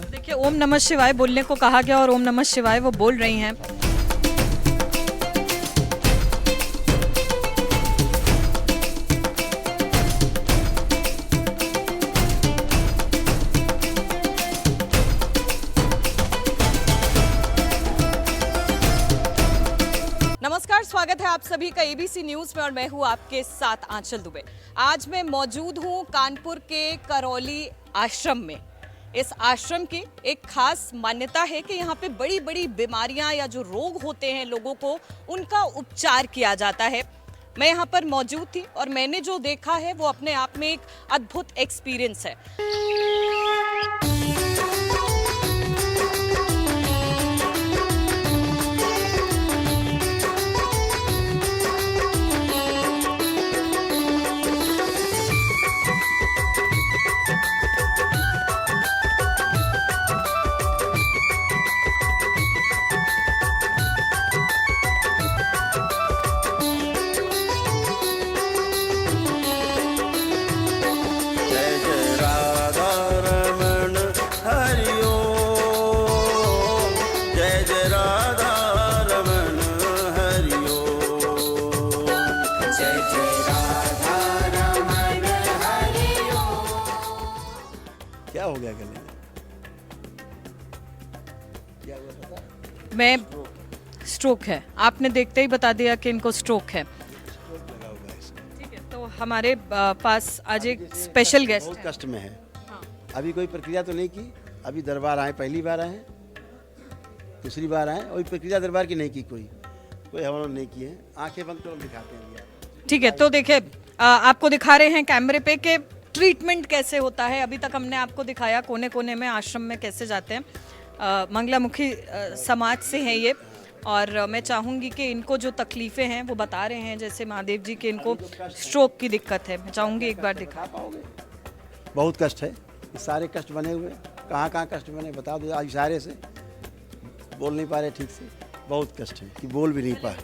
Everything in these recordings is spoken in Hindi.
देखिए, ओम नमः शिवाय बोलने को कहा गया और ओम नमः शिवाय वो बोल रही हैं। नमस्कार, स्वागत है आप सभी का एबीसी न्यूज में और मैं हूं आपके साथ आंचल दुबे। आज मैं मौजूद हूं कानपुर के करौली आश्रम में। इस आश्रम की एक खास मान्यता है कि यहाँ पे बड़ी बड़ी बीमारियां या जो रोग होते हैं लोगों को, उनका उपचार किया जाता है। मैं यहाँ पर मौजूद थी और मैंने जो देखा है वो अपने आप में एक अद्भुत एक्सपीरियंस है। क्या हो गया गले में? क्या हुआ पता? मैं स्ट्रोक है, आपने देखते ही बता दिया कि इनको स्ट्रोक है। स्ट्रोक लगा हुआ है इसको। ठीक है, तो हमारे पास आज एक स्पेशल गेस्ट बहुत है। कष्ट में है। हाँ। अभी कोई प्रक्रिया तो नहीं की। अभी दरबार आए, पहली बार आए, दूसरी बार आए, और प्रक्रिया दरबार की नहीं की। कोई हम लोग नहीं किए। आंखें बंद करो, दिखाते हैं। ठीक है, तो देखिए, आपको दिखा रहे हैं कैमरे पे कि ट्रीटमेंट कैसे होता है। अभी तक हमने आपको दिखाया कोने कोने में आश्रम में कैसे जाते हैं। मंगलामुखी समाज से हैं ये, और मैं चाहूँगी कि इनको जो तकलीफ़ें हैं वो बता रहे हैं। जैसे महादेव जी के इनको स्ट्रोक की दिक्कत है। मैं चाहूँगी एक बार दिखा पाओगे। बहुत कष्ट है, ये सारे कष्ट बने हुए। कहाँ कहाँ कष्ट बने बता दो। आज इशारे से बोल नहीं पा रहे ठीक से। बहुत कष्ट है कि बोल भी नहीं पा।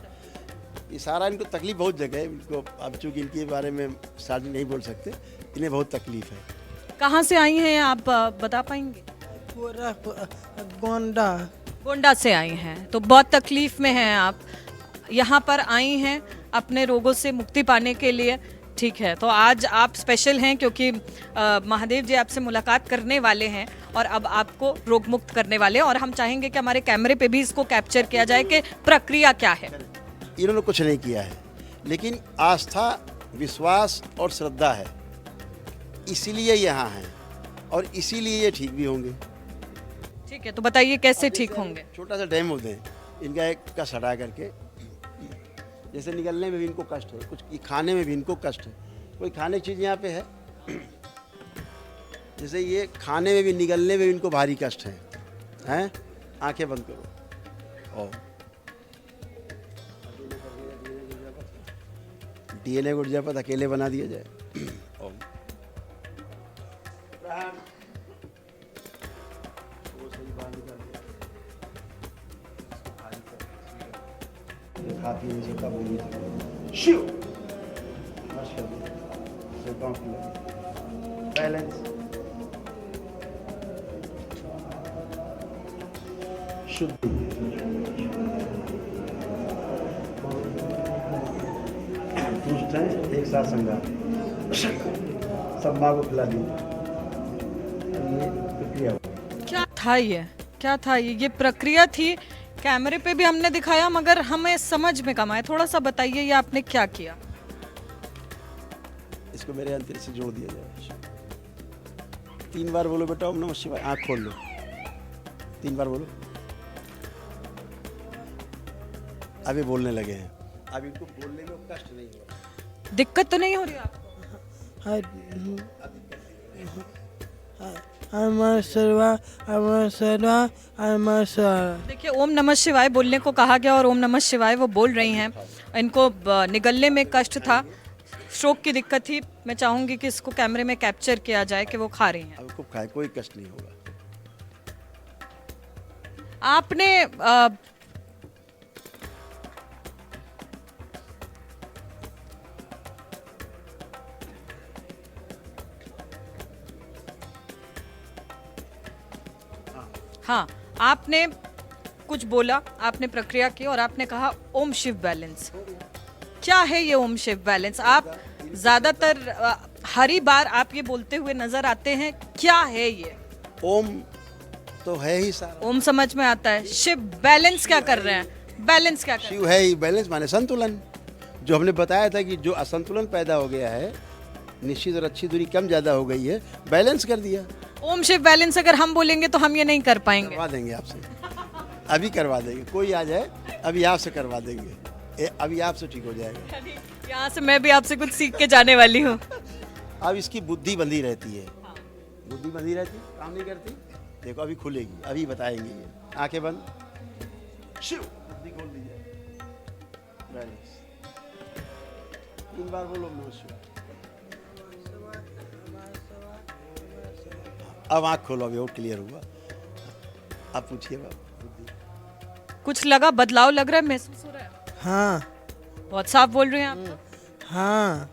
ये सारा इनको तकलीफ बहुत जगह है इनको। अब चूँकि इनके बारे में सारी नहीं बोल सकते, इन्हें बहुत तकलीफ है। कहाँ से आई हैं आप, बता पाएंगे? गोंडा। गोंडा से आई हैं, तो बहुत तकलीफ में हैं आप। यहाँ पर आई हैं अपने रोगों से मुक्ति पाने के लिए। ठीक है, तो आज आप स्पेशल हैं क्योंकि महादेव जी आपसे मुलाकात करने वाले हैं और अब आपको रोग मुक्त करने वाले हैं। और हम चाहेंगे कि हमारे कैमरे पे भी इसको कैप्चर किया जाए कि प्रक्रिया क्या है। इन्होंने कुछ नहीं किया है, लेकिन आस्था, विश्वास और श्रद्धा है, इसीलिए यहाँ हैं और इसीलिए ये ठीक भी होंगे। ठीक है, तो बताइए कैसे ठीक होंगे? छोटा सा डेमो दें इनका, एक कष्ट हटा करके। जैसे निकलने में भी इनको कष्ट है, कुछ खाने में भी इनको कष्ट है। कोई खाने की चीज़ यहाँ पे है, जैसे ये खाने में भी, निकलने में भी इनको भारी कष्ट है। हैं? आंखें बंद करो। और डीएनए को ऊर्जा पद अकेले बना दिया जाए। ओम। शिव बैलेंस शुद्धि दुष्ट है, एक साथ संग्राम सब माँ को खिला दी। ये प्रक्रिया क्या था ये? क्या था ये प्रक्रिया थी? कैमरे पे भी हमने दिखाया मगर हमें समझ में कम आया। थोड़ा सा बताइए ये आपने क्या किया? इसको मेरे अंतर से जोड़ दिया जाए। 3 बार बोलो बेटा ओम नमः शिवाय। आँख खोल लो, 3 बार बोलो। अभी बोलने लगे हैं। अब इनको बोलने में कष्ट नहीं हो रहा। दिक्कत तो नहीं हो रही आपको? देखिए, ओम नमः शिवाय बोलने को कहा गया और ओम नमः शिवाय वो बोल रही हैं। इनको निगलने में कष्ट था, स्ट्रोक की दिक्कत थी। मैं चाहूंगी कि इसको कैमरे में कैप्चर किया जाए कि वो खा रही हैं। अब खूब खाए, कोई कष्ट नहीं होगा। आपने हाँ, आपने कुछ बोला, आपने प्रक्रिया की और आपने कहा ओम शिव बैलेंस। क्या है ये ओम शिव बैलेंस? आप ज्यादातर हर ही बार आप ये बोलते हुए नजर आते हैं, क्या है ये? ओम तो है ही सारा, ओम समझ में आता है, शिव बैलेंस क्या कर रहे हैं? बैलेंस क्या कर रहे शिव है ही। बैलेंस माने संतुलन। जो हमने बताया था कि जो असंतुलन पैदा हो गया है, निश्चित और अच्छी दूरी कम ज़्यादा हो गई है, बैलेंस कर दिया। हैं? ओम शिव बैलेंस अगर हम बोलेंगे तो हम ये नहीं कर पाएंगे। करवा देंगे आपसे, अभी करवा देंगे। कोई आ जाए, अभी आपसे करवा देंगे। अभी आपसे ठीक हो जाएगा। यहाँ से मैं भी आपसे कुछ सीख के जाने वाली हूँ। अब इसकी बुद्धि बंधी रहती है, बुद्धि बंधी रहती, काम नहीं करती। देखो अभी खुलेगी, अभी बताएंगे ये। आंखें बंद, शिव, बुद्धि खोल दीजिए, बैलेंस। 3 बार बोलो नमः शिवाय। अब आंख खोलो, अभी और क्लियर हुआ। अब पूछिए बुद्धि। कुछ लगा, बदलाव लग रहा है, महसूस हो रहा है? हाँ बहुत साफ बोल रहे हैं आप तो। हाँ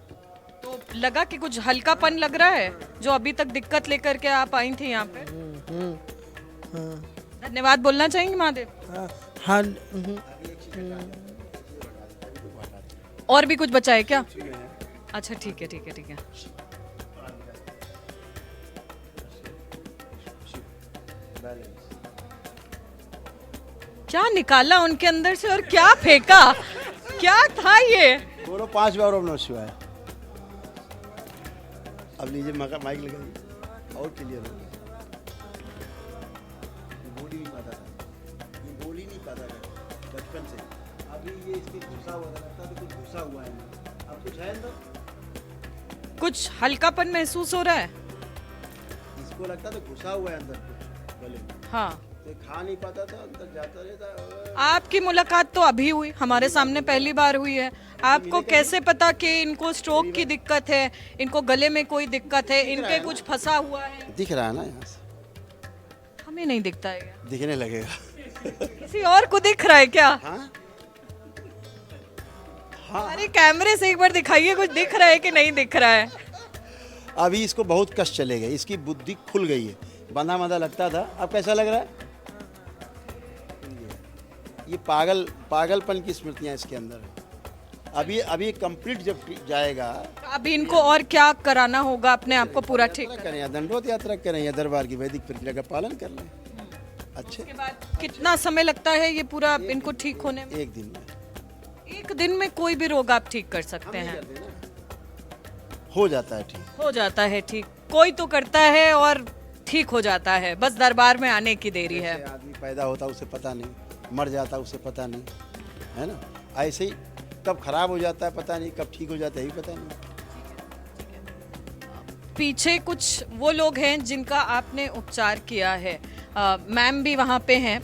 तो लगा कि कुछ हल्कापन लग रहा है जो अभी तक दिक्कत लेकर के आप आई थी यहाँ पे। धन्यवाद बोलना चाहेंगे महादेव? हाँ हाँ और भी कुछ बचा है क्या? अच्छा ठीक है, ठीक है, ठीक है। क्या निकाला उनके अंदर से और क्या फेंका? क्या था ये? बोलो 5 बार ओम नमः शिवाय। अब लीजिए माइक लगाइए, और क्लियर हो गया। ये बोल ही नहीं पाता था, ये बोल ही नहीं पाता था बचपन से। अभी ये इसके घुसा हुआ था, लगता तो कुछ घुसा हुआ है। अब कुछ है अंदर, कुछ हल्कापन महसूस हो रहा है? इसको लगता तो घुसा हुआ है अंदर कुछ गले में, हाँ। तो खा नहीं पाता था, अंदर जाता रहता। आपकी मुलाकात तो अभी हुई, हमारे सामने पहली बार हुई है। आपको कैसे पता कि इनको स्ट्रोक की दिक्कत है, इनको गले में कोई दिक्कत है, इनके कुछ फंसा हुआ है? दिख रहा है ना यहाँ से, हमें नहीं दिखता है। दिखने लगेगा। किसी और को दिख रहा है क्या? हाँ हाँ, अरे कैमरे से एक बार दिखाइए, कुछ दिख रहा है कि नहीं दिख रहा है? अभी इसको बहुत कष्ट चलेगा, इसकी बुद्धि खुल गई है। बंधा बंधा लगता था, अब कैसा लग रहा है? ये पागलपन की स्मृतियां इसके अंदर है। अभी कंप्लीट जब जाएगा, अभी इनको और क्या कराना होगा अपने आप को पूरा ठीक यात्रा करें या दंडोत यात्रा करें या दरबार की वैदिक प्रक्रिया का पालन कर लें। अच्छे के बाद कितना समय लगता है ये पूरा इनको ठीक होने में? 1 दिन में। 1 दिन में कोई भी रोग आप ठीक कर सकते हैं? हो जाता है ठीक। हो जाता है ठीक, कोई तो करता है और ठीक हो जाता है, बस दरबार में आने की देरी है। जैसे आदमी पैदा होता उसे पता नहीं, मर जाता उसे पता नहीं, है ना? ऐसे ही कब खराब हो जाता है पता नहीं, कब ठीक हो जाता है ये पता नहीं। पीछे कुछ वो लोग हैं जिनका आपने उपचार किया है, मैम भी वहाँ पे हैं।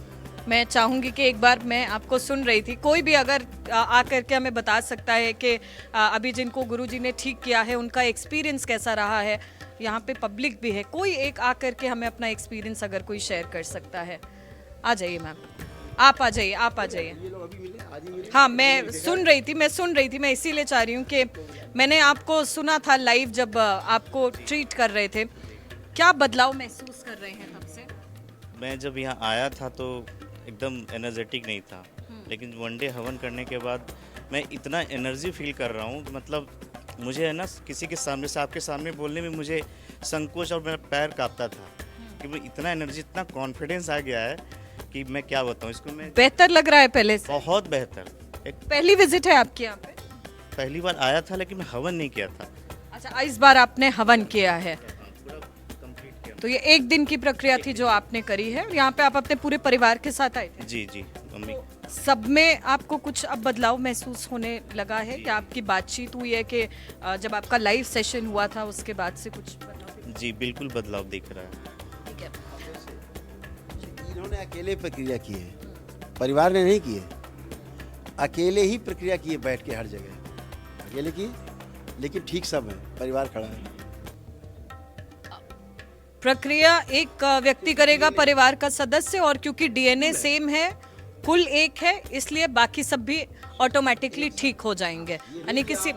मैं चाहूँगी कि एक बार, मैं आपको सुन रही थी, कोई भी अगर आकर के हमें बता सकता है कि अभी जिनको गुरुजी ने ठीक किया है उनका एक्सपीरियंस कैसा रहा है। यहाँ पे पब्लिक भी है, कोई एक आकर के हमें अपना एक्सपीरियंस अगर कोई शेयर कर सकता है। आ जाइए मैम, आप आ जाइए, आप आ जाइए। हाँ, मैं सुन रही थी, मैं इसीलिए चाह रही हूँ कि मैंने आपको सुना था लाइव जब आपको ट्रीट कर रहे थे। क्या बदलाव महसूस कर रहे हैं तब से? मैं जब यहाँ आया था तो एकदम एनर्जेटिक नहीं था, लेकिन 1 डे हवन करने के बाद मैं इतना एनर्जी फील कर रहा हूँ। मतलब मुझे है ना, किसी के सामने से आपके सामने बोलने में मुझे संकोच और मेरा पैर कांपता था कि मैं इतना एनर्जी, इतना कॉन्फिडेंस आ गया है कि मैं क्या बताऊँ इसको। मैं बेहतर लग रहा है पहले से? बहुत बेहतर। एक पहली विजिट है आपकी यहाँ पे? पहली बार आया था लेकिन मैं हवन नहीं किया था। अच्छा, इस बार आपने हवन किया है, पूरा कंप्लीट किया। तो ये 1 दिन की प्रक्रिया थी जो आपने करी है। यहाँ पे आप अपने पूरे परिवार के साथ आए थे? जी जी, मम्मी। सब में आपको कुछ अब बदलाव महसूस होने लगा है? क्या आपकी बातचीत हुई है कि जब आपका लाइव सेशन हुआ था उसके बाद से कुछ बदलाव? जी बिल्कुल बदलाव दिख रहा है। ठीक है। इन्होंने अकेले प्रक्रिया की है, परिवार ने नहीं की है। अकेले ही प्रक्रिया की है, बैठ के हर जगह अकेले की, लेकिन ठीक सब है, परिवार खड़ा है। प्रक्रिया एक व्यक्ति करेगा, परिवार का सदस्य, और क्योंकि डीएनए सेम है, कुल एक है, इसलिए बाकी सब भी ऑटोमेटिकली ठीक हो जाएंगे। यानी किसी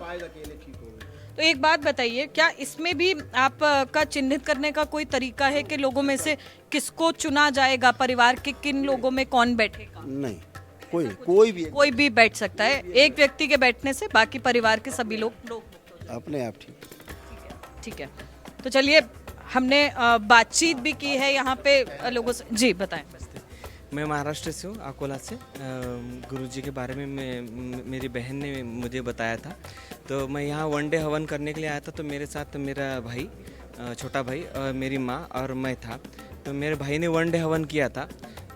तो एक बात बताइए, क्या इसमें भी आप का चिन्हित करने का कोई तरीका है कि लोगों में से किसको चुना जाएगा, परिवार के किन लोगों में कौन बैठेगा? नहीं, कोई भी कोई भी बैठ सकता है, एक व्यक्ति के बैठने से बाकी परिवार के सभी लोग अपने आप ठीक। ठीक है। तो चलिए, हमने बातचीत भी की है यहाँ पे लोगों से। जी बताएं। मैं महाराष्ट्र से हूँ, अकोला से। गुरुजी के बारे में मेरी बहन ने मुझे बताया था, तो मैं यहाँ वनडे हवन करने के लिए आया था। तो मेरे साथ मेरा भाई, छोटा भाई, मेरी माँ और मैं था। तो मेरे भाई ने वनडे हवन किया था,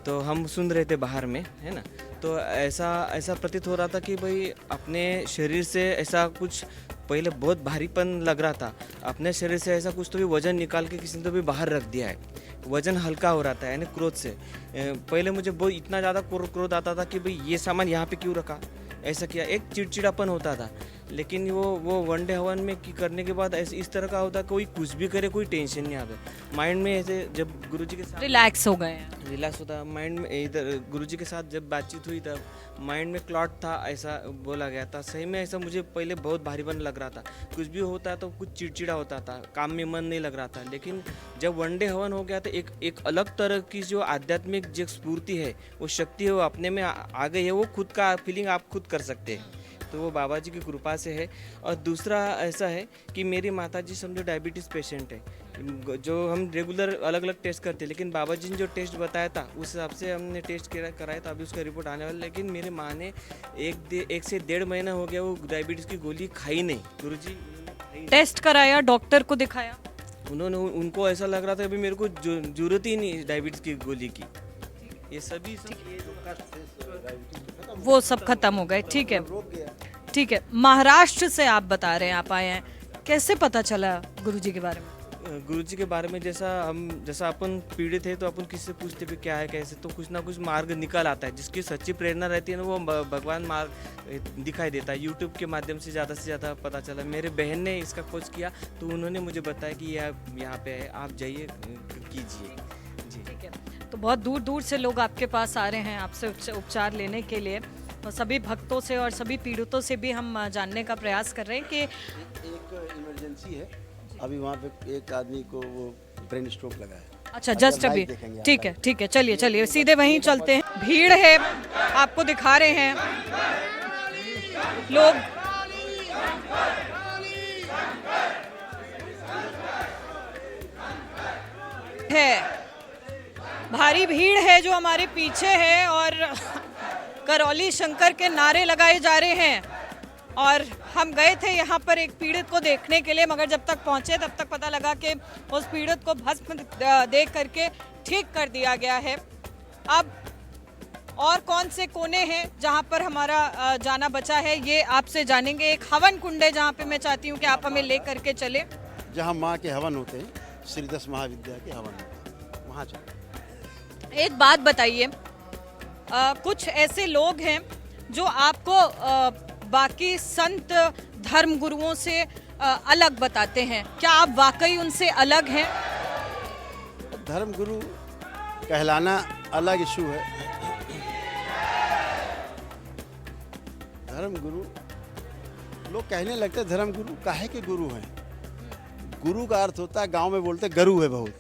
तो हम सुन रहे थे बाहर में, है ना। तो ऐसा प्रतीत हो रहा था कि भाई अपने शरीर से ऐसा कुछ, पहले बहुत भारीपन लग रहा था, अपने शरीर से ऐसा कुछ तो भी वजन निकाल के किसी ने तो भी बाहर रख दिया है। वजन हल्का हो रहा था, यानी क्रोध से। पहले मुझे बहुत इतना ज़्यादा क्रोध आता था कि भाई ये सामान यहाँ पे क्यों रखा, ऐसा किया, एक चिड़चिड़ापन होता था। लेकिन वो वनडे हवन में करने के बाद ऐसे इस तरह का होता, कोई कुछ भी करे कोई टेंशन नहीं आता माइंड में। ऐसे जब गुरुजी के साथ रिलैक्स हो गए हैं। रिलैक्स होता माइंड में। इधर गुरुजी के साथ जब बातचीत हुई तब माइंड में क्लॉट था, ऐसा बोला गया था। सही में ऐसा मुझे पहले बहुत भारीपन लग रहा था, कुछ भी होता तो कुछ चिड़चिड़ा होता था, काम में मन नहीं लग रहा था। लेकिन जब वनडे हवन हो गया तो एक अलग तरह की जो आध्यात्मिक जो स्फूर्ति है, वो शक्ति है, वो अपने में आ गई है। वो खुद का फीलिंग आप खुद कर सकते हैं, तो वो बाबा जी की कृपा से है। और दूसरा ऐसा है कि मेरी माता जी समझो डायबिटीज़ पेशेंट है, जो हम रेगुलर अलग अलग टेस्ट करते हैं, लेकिन बाबा जी ने जो टेस्ट बताया था उस हिसाब से हमने टेस्ट कराया था। अभी उसका रिपोर्ट आने वाला। लेकिन मेरी माँ ने एक से 1.5 महीना हो गया वो डायबिटीज़ की गोली खाई नहीं। गुरुजी टेस्ट कराया, डॉक्टर को दिखाया, उनको ऐसा लग रहा था अभी मेरे को जरूरत ही नहीं डायबिटीज़ की गोली की। ये सभी वो सब खत्म हो गए। ठीक है, ठीक है। महाराष्ट्र से आप बता रहे हैं आप आए हैं, कैसे पता चला गुरुजी के बारे में? गुरुजी के बारे में जैसा अपन पीड़ित है तो अपन किसी से पूछते भी क्या है कैसे, तो कुछ ना कुछ मार्ग निकल आता है। जिसकी सच्ची प्रेरणा रहती है ना, वो भगवान मार्ग दिखाई देता है। यूट्यूब के माध्यम से ज़्यादा पता चला। मेरे बहन ने इसका खोज किया, तो उन्होंने मुझे बताया कि यहाँ पे है, आप जाइए कीजिए। जी ठीक है। तो बहुत दूर दूर से लोग आपके पास आ रहे हैं आपसे उपचार लेने के लिए। तो सभी भक्तों से और सभी पीड़ितों से भी हम जानने का प्रयास कर रहे हैं कि एक इमरजेंसी है, अभी वहाँ पे एक आदमी को वो ब्रेन स्ट्रोक लगा है। अच्छा, जस्ट अभी। ठीक है, ठीक है, चलिए सीधे वहीं चलते हैं। भीड़ है, आपको दिखा रहे हैं लोग। है भारी भीड़ है जो हमारे पीछे है, और करौली शंकर के नारे लगाए जा रहे हैं। और हम गए थे यहाँ पर एक पीड़ित को देखने के लिए, मगर जब तक पहुँचे तब तक पता लगा कि उस पीड़ित को भस्म दे करके ठीक कर दिया गया है। अब और कौन से कोने हैं जहाँ पर हमारा जाना बचा है, ये आपसे जानेंगे। एक हवन कुंड है जहाँ पे मैं चाहती हूँ कि आप हमें ले करके चले, जहाँ माँ के हवन होते हैं, श्री 10 महाविद्या के हवन होते हैं, वहाँ चलो। एक बात बताइए, कुछ ऐसे लोग हैं जो आपको बाकी संत धर्म गुरुओं से अलग बताते हैं, क्या आप वाकई उनसे अलग हैं? धर्म गुरु कहलाना अलग इशू है। धर्म गुरु लोग कहने लगते धर्म गुरु काहे के गुरु हैं। गुरु का अर्थ होता है, गांव में बोलते गरु है बहुत,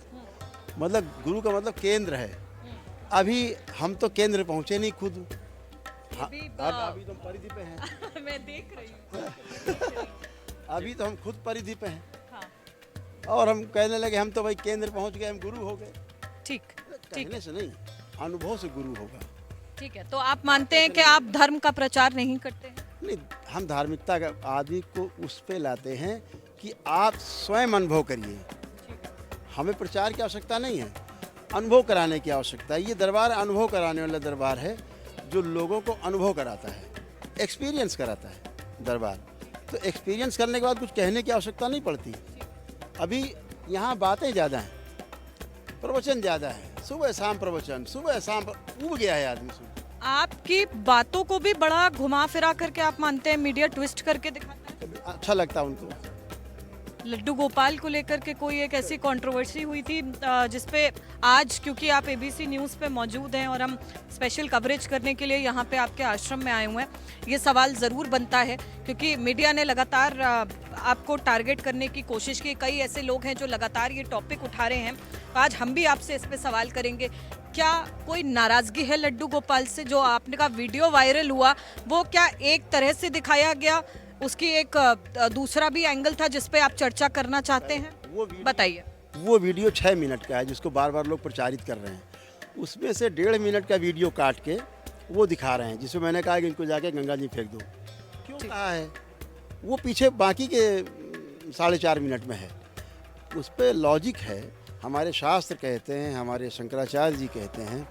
मतलब गुरु का मतलब केंद्र है। अभी हम तो केंद्र पहुंचे नहीं खुद। अभी तो परिधि पे हैं। मैं देख रही हूँ। अभी तो हम खुद परिधि पे हैं। हाँ। और हम कहने लगे हम तो भाई केंद्र पहुंच गए, हम गुरु हो गए। ठीक, कहने से नहीं, अनुभव से गुरु होगा। ठीक है। तो आप मानते हैं कि आप धर्म का प्रचार नहीं करते हैं? नहीं, हम धार्मिकता का आदमी को उस पे लाते हैं कि आप स्वयं अनुभव करिए। हमें प्रचार की आवश्यकता नहीं है, अनुभव कराने की आवश्यकता है। ये दरबार अनुभव कराने वाला दरबार है, जो लोगों को अनुभव कराता है, एक्सपीरियंस कराता है दरबार। तो एक्सपीरियंस करने के बाद कुछ कहने की आवश्यकता नहीं पड़ती। अभी यहाँ बातें ज़्यादा हैं, प्रवचन ज़्यादा है, सुबह शाम प्रवचन, सुबह शाम उब गया है आदमी सुन। आपकी बातों को भी बड़ा घुमा फिरा करके आप मानते हैं, मीडिया ट्विस्ट करके दिखाता है? अच्छा लगता है उनको, लड्डू गोपाल को लेकर के कोई एक ऐसी कंट्रोवर्सी हुई थी जिसपे आज, क्योंकि आप एबीसी न्यूज़ पे मौजूद हैं और हम स्पेशल कवरेज करने के लिए यहाँ पे आपके आश्रम में आए हुए हैं, ये सवाल ज़रूर बनता है क्योंकि मीडिया ने लगातार आपको टारगेट करने की कोशिश की। कई ऐसे लोग हैं जो लगातार ये टॉपिक उठा रहे हैं, तो आज हम भी आपसे इस पे सवाल करेंगे। क्या कोई नाराज़गी है लड्डू गोपाल से? जो आपने का वीडियो वायरल हुआ वो क्या एक तरह से दिखाया गया, उसकी एक दूसरा भी एंगल था जिस पे आप चर्चा करना चाहते हैं? बताइए। वो वीडियो 6 मिनट का है जिसको बार बार लोग प्रचारित कर रहे हैं। उसमें से 1.5 मिनट का वीडियो काट के वो दिखा रहे हैं, जिसमें मैंने कहा कि इनको जाके गंगा जी फेंक दो। क्यों कहा है? वो पीछे बाकी के 4.5 मिनट में है। उस पर लॉजिक है। हमारे शास्त्र कहते हैं, हमारे शंकराचार्य जी कहते हैं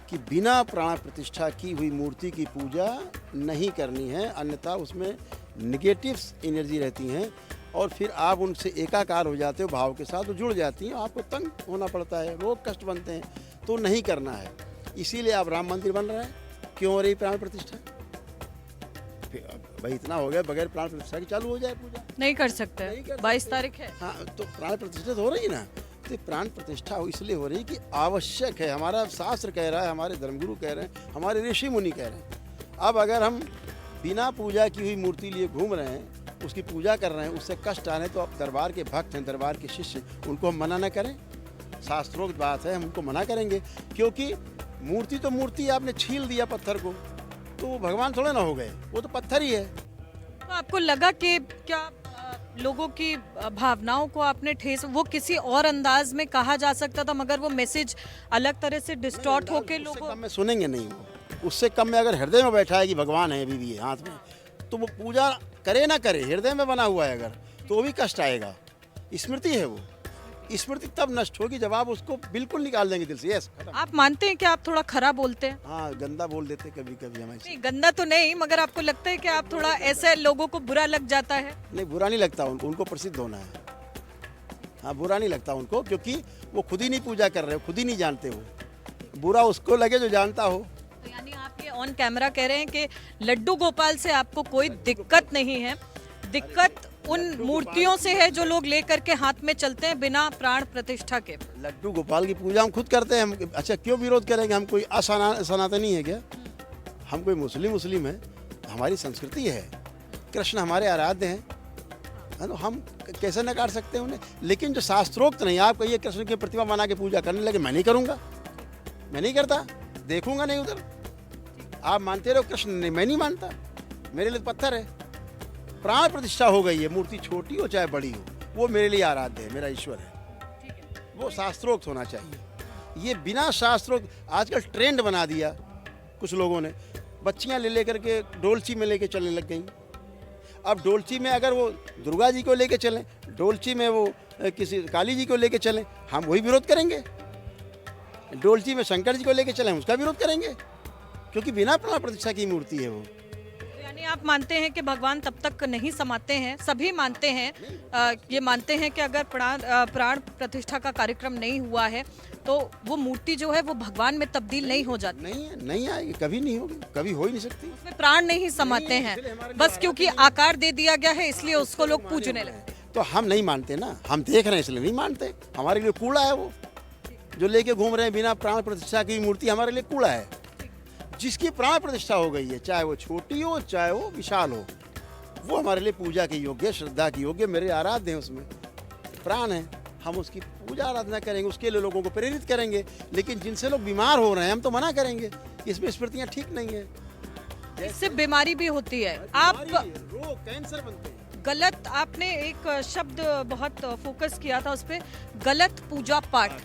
कि बिना प्राण प्रतिष्ठा की हुई मूर्ति की पूजा नहीं करनी है, अन्यथा उसमें निगेटिव एनर्जी रहती हैं और फिर आप उनसे एकाकार हो जाते हो, भाव के साथ वो जुड़ जाती हैं, आपको तंग होना पड़ता है, रोग कष्ट बनते हैं, तो नहीं करना है। इसीलिए आप राम मंदिर बन रहा है। क्यों हो रही प्राण प्रतिष्ठा? भाई इतना हो गया, बगैर प्राण प्रतिष्ठा की चालू हो जाए पूजा? नहीं कर सकते, 22 तारीख है। हाँ, तो प्राण प्रतिष्ठा तो हो रही है ना। तो प्राण प्रतिष्ठा इसलिए हो रही है कि आवश्यक है। हमारा शास्त्र कह रहा है, हमारे धर्मगुरु कह रहे हैं, हमारे ऋषि मुनि कह रहे हैं। अब अगर हम बिना पूजा की हुई मूर्ति लिए घूम रहे हैं, उसकी पूजा कर रहे हैं, उससे कष्ट आने, तो अब दरबार के भक्त हैं, दरबार के शिष्य, उनको हम मना न करें? शास्त्रोक्त बात है, हम उनको मना करेंगे? क्योंकि मूर्ति तो मूर्ति, आपने छील दिया पत्थर को, तो वो भगवान थोड़े ना हो गए, वो तो पत्थर ही है। तो आपको लगा कि क्या लोगों की भावनाओं को आपने ठेस, वो किसी और अंदाज में कहा जा सकता था, मगर वो मैसेज अलग तरह से डिस्टॉर्ट होके उससे लोगों कम में सुनेंगे नहीं। वो उससे कम में अगर हृदय में बैठा है कि भगवान है अभी भी है हाथ में, तो वो पूजा करे ना करे, हृदय में बना हुआ है अगर, तो वो भी कष्ट आएगा। स्मृति है वो। स्मृति तब नष्ट होगी जब आप उसको बिल्कुल निकाल देंगे दिल से। यस, आप मानते हैं कि आप थोड़ा खराब बोलते हैं? हाँ, गंदा बोल देते कभी कभी हमें। नहीं, गंदा तो नहीं, मगर आपको लगता है कि आप थोड़ा ऐसे लोगों को बुरा लग जाता है? नहीं, बुरा नहीं लगता उनको, उनको प्रसिद्ध होना है। हाँ, बुरा नहीं लगता उनको, क्योंकि वो खुद ही नहीं पूजा कर रहे हो, खुद ही नहीं जानते हो। बुरा उसको लगे जो जानता हो। तो यानी आप ये ऑन कैमरा कह रहे हैं कि लड्डू गोपाल से आपको कोई दिक्कत नहीं है, दिक्कत उन मूर्तियों से है जो लोग लेकर के हाथ में चलते हैं बिना प्राण प्रतिष्ठा के? लड्डू गोपाल की पूजा हम खुद करते हैं। हम अच्छा क्यों विरोध करेंगे? हम कोई सनातनी है क्या? हम कोई मुस्लिम है? हमारी संस्कृति है। कृष्ण हमारे आराध्य हैं, है तो हम कैसे नकार सकते हैं उन्हें? लेकिन जो शास्त्रोक्त नहीं, आप कहिए कृष्ण की प्रतिमा बना के पूजा करने लगे, मैं नहीं करूँगा, मैं नहीं करता, देखूंगा नहीं उधर। आप मानते रहो कृष्ण, नहीं, मैं नहीं मानता, मेरे लिए पत्थर है। प्राण प्रतिष्ठा हो गई है, मूर्ति छोटी हो चाहे बड़ी हो, वो मेरे लिए आराध्य है, मेरा ईश्वर है। वो शास्त्रोक्त होना चाहिए। ये बिना शास्त्रोक्त आजकल ट्रेंड बना दिया कुछ लोगों ने। बच्चियां ले लेकर के डोलची में लेके चलने लग गई। अब डोलची में अगर वो दुर्गा जी को लेके चलें, डोलची में वो किसी काली जी को लेके चलें, हम वही विरोध करेंगे। डोलची में शंकर जी को लेके चलें, उसका विरोध करेंगे, क्योंकि बिना प्राण प्रतिष्ठा की मूर्ति है वो। यानी आप मानते हैं कि भगवान तब तक नहीं समाते हैं, सभी मानते हैं, ये मानते हैं कि अगर प्राण प्रतिष्ठा का कार्यक्रम नहीं हुआ है तो वो मूर्ति जो है वो भगवान में तब्दील नहीं हो जाती? नहीं आएगी, कभी नहीं होगी, कभी हो ही नहीं सकती। उसमें प्राण नहीं समाते हैं, बस क्योंकि आकार दे दिया गया है इसलिए उसको लोग पूजने लगते हैं। तो हम नहीं मानते ना, हम देख रहे हैं इसलिए नहीं मानते। हमारे लिए कूड़ा है वो जो लेके घूम रहे हैं बिना प्राण प्रतिष्ठा की मूर्ति, हमारे लिए कूड़ा है। जिसकी प्राण प्रतिष्ठा हो गई है, चाहे वो छोटी हो चाहे वो विशाल हो, वो हमारे लिए पूजा के योग्य, श्रद्धा के योग्य, मेरे आराध्य हैं, उसमें प्राण है। हम उसकी पूजा आराधना करेंगे, उसके लिए लोगों को प्रेरित करेंगे। लेकिन जिनसे लोग बीमार हो रहे हैं हम तो मना करेंगे, इसमें स्मृतियाँ ठीक नहीं है। इससे बीमारी भी होती है। आप रोग, कैंसर बनते हैं। गलत, आपने एक शब्द बहुत फोकस किया था उस पर, गलत पूजा पाठ।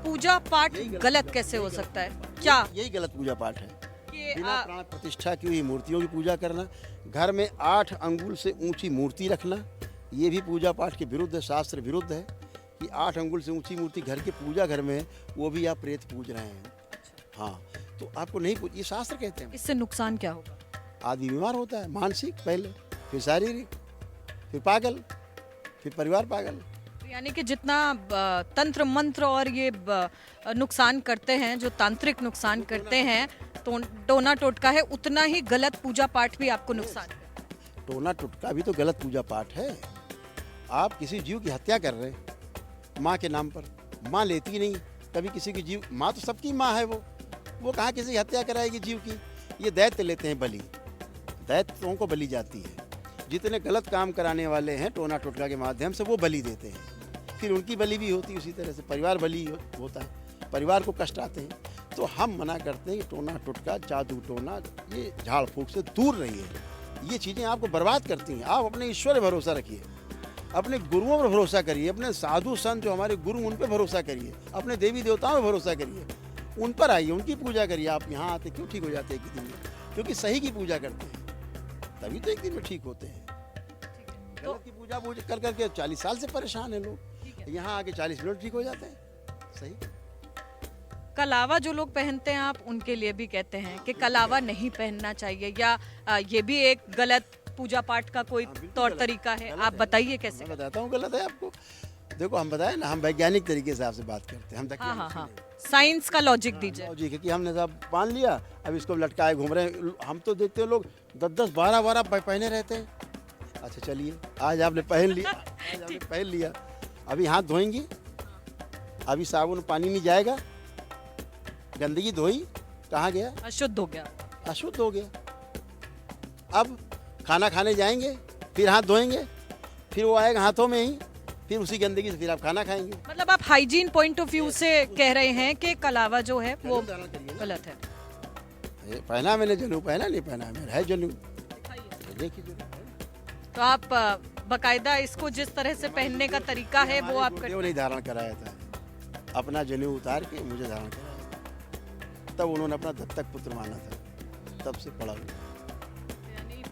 पूजा पाठ गलत कैसे हो सकता है? क्या यही गलत पूजा पाठ है? कि बिना प्राण प्रतिष्ठा की हुई मूर्तियों की पूजा करना, घर में 8 अंगुल से ऊंची मूर्ति रखना, ये भी पूजा पाठ के विरुद्ध है, शास्त्र विरुद्ध है कि 8 अंगुल से ऊंची मूर्ति घर के पूजा घर में है, वो भी आप प्रेत पूज रहे हैं। हाँ, तो आपको नहीं ये शास्त्र कहते हैं। इससे नुकसान क्या होगा? आदमी बीमार होता है, मानसिक पहले, फिर शारीरिक, फिर पागल, फिर परिवार पागल। यानी कि जितना तंत्र मंत्र और ये नुकसान करते हैं, जो तांत्रिक नुकसान करते हैं, तो टोना टोटका है, उतना ही गलत पूजा पाठ भी आपको नुकसान है। टोना टुटका भी तो गलत पूजा पाठ है। आप किसी जीव की हत्या कर रहे हैं माँ के नाम पर, माँ लेती नहीं कभी किसी की जीव, माँ तो सबकी माँ है वो कहाँ किसी की हत्या कराएगी जीव की। ये दैत्य लेते हैं बलि, दैत्यों को बलि जाती है। जितने गलत काम कराने वाले हैं टोना टोटका के माध्यम से वो बलि देते हैं, फिर उनकी बलि भी होती है उसी तरह से, परिवार बलि होता है, परिवार को कष्ट आते हैं। तो हम मना करते हैं कि टोना टोटका, जादू टोना, ये झाड़ फूक से दूर रहिए। ये चीज़ें आपको बर्बाद करती हैं। आप अपने ईश्वर पर भरोसा रखिए, अपने गुरुओं पर भरोसा करिए, अपने साधु संत जो हमारे गुरु उन पर भरोसा करिए, अपने देवी देवताओं पर भरोसा करिए, उन पर आइए, उनकी पूजा करिए। आप यहाँ आते क्यों ठीक हो जाते हैं एक दिन में? क्योंकि सही की पूजा करते हैं, तभी तो एक दिन में ठीक होते हैं। गलत की पूजा कर करके 40 साल से परेशान है लोग, यहाँ आके 40 मिनट ठीक हो जाते हैं। सही। कलावा जो लोग पहनते हैं आप उनके लिए भी कहते हैं कि कलावा नहीं पहनना चाहिए, या ये भी एक गलत पूजा पाठ का कोई तौर तरीका है? आप बताइए कैसे। मैं बताता हूँ गलत है आपको। देखो हम बताए ना, हम वैज्ञानिक तरीके से आपसे बात करते हैं, हम हाँ, साइंस का लॉजिक दीजिए। लॉजिक है कि हमने सब मान लिया, अब इसको लटकाए घूम रहे हैं। हम तो देखते हैं लोग 10-10, 12-12 पहने रहते हैं। अच्छा चलिए, आज आपने पहन लिया, अभी हाथ धोएंगी, अभी साबुन पानी नहीं जाएगा, गंदगी धोई, कहाँ गया? अशुद्ध हो गया, अशुद्ध हो गया। अब खाना खाने जाएंगे, फिर हाथ धोएंगे, फिर वो आएगा हाथों में ही, फिर उसी गंदगी से फिर आप खाना खाएंगे। मतलब आप हाइजीन पॉइंट ऑफ व्यू से कह रहे हैं कि कलावा जो है वो गलत है। पहना मैंने जनेऊ, पहना नहीं पहना मेरा है जनेऊ, देखिए जनेऊ। तो आप बकायदा इसको जिस तरह से पहनने का तरीका है वो आप गुरुदेव नहीं धारण कराया था, अपना जनेऊ उतार के मुझे धारण कराया, तब उन्होंने अपना दत्तक पुत्र माना था, तब से पड़ा हुआ। यानी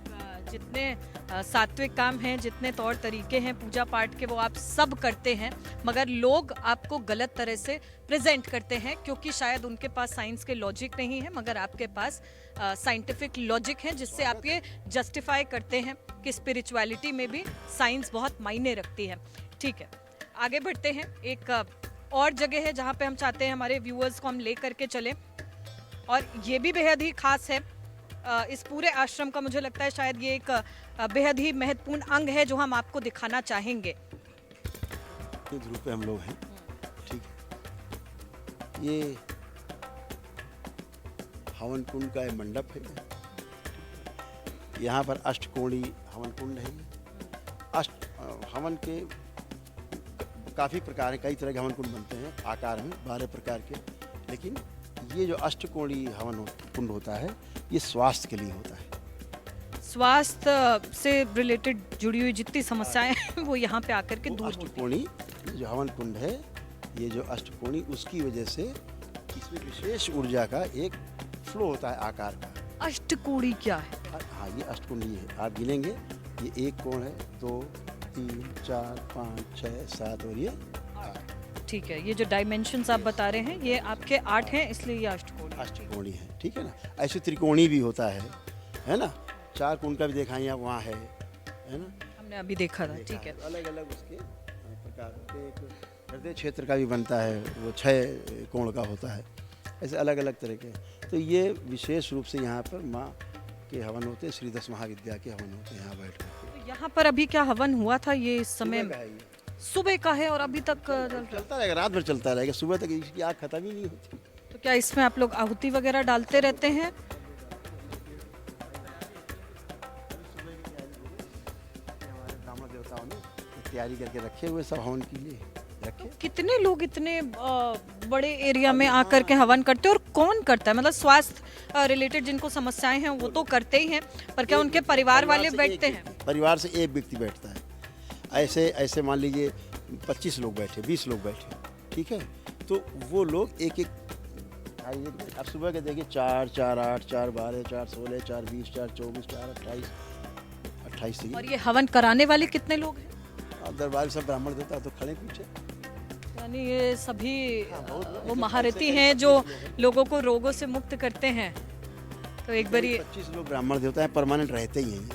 जितने सात्विक काम हैं, जितने तौर तरीके हैं पूजा पाठ के, वो आप सब करते हैं, मगर लोग आपको गलत तरह से प्रेजेंट करते हैं क्योंकि शायद उनके पास साइंस के लॉजिक नहीं है, मगर आपके पास साइंटिफिक लॉजिक है जिससे आप ये जस्टिफाई करते हैं कि स्पिरिचुअलिटी में भी साइंस बहुत मायने रखती है। ठीक है, आगे बढ़ते हैं। एक और जगह है जहाँ पे हम चाहते हैं हमारे व्यूअर्स को हम ले करके चलें, और ये भी बेहद ही खास है इस पूरे आश्रम का। मुझे लगता है शायद ये एक बेहद ही महत्वपूर्ण अंग है जो हम आपको दिखाना चाहेंगे। इस ग्रुप पे हम लोग हैं, ठीक है। ये हवन कुंड का मंडप है, यहाँ पर अष्टकोणी हवन कुंड है। हवन के काफ़ी प्रकार हैं, कई तरह के हवन कुंड बनते हैं आकार में, 12 प्रकार के, लेकिन ये जो अष्टकोणी हवन कुंड होता है ये स्वास्थ्य के लिए होता है। स्वास्थ्य से रिलेटेड जुड़ी हुई जितनी समस्याएं हैं वो यहाँ पे आकर के दूर होती हैं। अष्टकोणी जो हवन कुंड है, ये जो अष्टकोणी, उसकी वजह से इसमें विशेष ऊर्जा का एक फ्लो होता है आकार का। अष्टकोणी क्या है? हाँ, ये अष्टकुंडी है, आप गिनेंगे, ये एक कोण है, 2, 3, 4, 5, 6, 7 और ये 8। ठीक है, ये जो डायमेंशंस आप बता रहे हैं ये आपके 8 हैं, इसलिए ये अष्टकोणी है, ठीक है ना। ऐसे त्रिकोणी भी होता है ना। 4 कोण का भी देखा यहाँ वहाँ है ना, हमने अभी देखा था। ठीक है, अलग अलग उसके प्रकार के। एक हृदय क्षेत्र का भी बनता है, वो 6 कोण का होता है, ऐसे अलग अलग तरह के। तो ये विशेष रूप से यहाँ पर माँ के हवन होते हैं, श्री 10 महाविद्या के हवन होते हैं यहाँ बैठ कर। तो यहाँ पर अभी क्या हवन हुआ था? ये इस समय सुबह का है और अभी तक चलता रहेगा, रात भर चलता रहेगा, सुबह तक इसकी आग खत्म ही नहीं होती। तो क्या इसमें आप लोग आहुति वगैरह डालते रहते हैं? हमारे ब्राह्मण देवताओं ने तैयारी करके रखे हुए सब हवन के लिए रखे। तो कितने लोग इतने बड़े एरिया में आकर के हवन करते हैं, और कौन करता है? मतलब स्वास्थ्य रिलेटेड जिनको समस्याएं हैं वो तो करते ही हैं, पर क्या उनके परिवार वाले बैठते हैं? परिवार से एक व्यक्ति बैठता है। ऐसे मान लीजिए 25 लोग बैठे, 20 लोग बैठे, ठीक है, तो वो लोग एक अब सुबह के देखिए 4, 4, 8, 4, 12, 4, 16, 4, 20, 4, 24, 4, 28। और ये हवन कराने वाले कितने लोग हैं? अब दरबार सब ब्राह्मण देता तो खड़े पीछे, यानी ये सभी वो महारथी हैं जो लोगों को रोगों से मुक्त करते हैं। तो एक बार 25 लोग ब्राह्मण देवता हैं, परमानेंट रहते ही हैं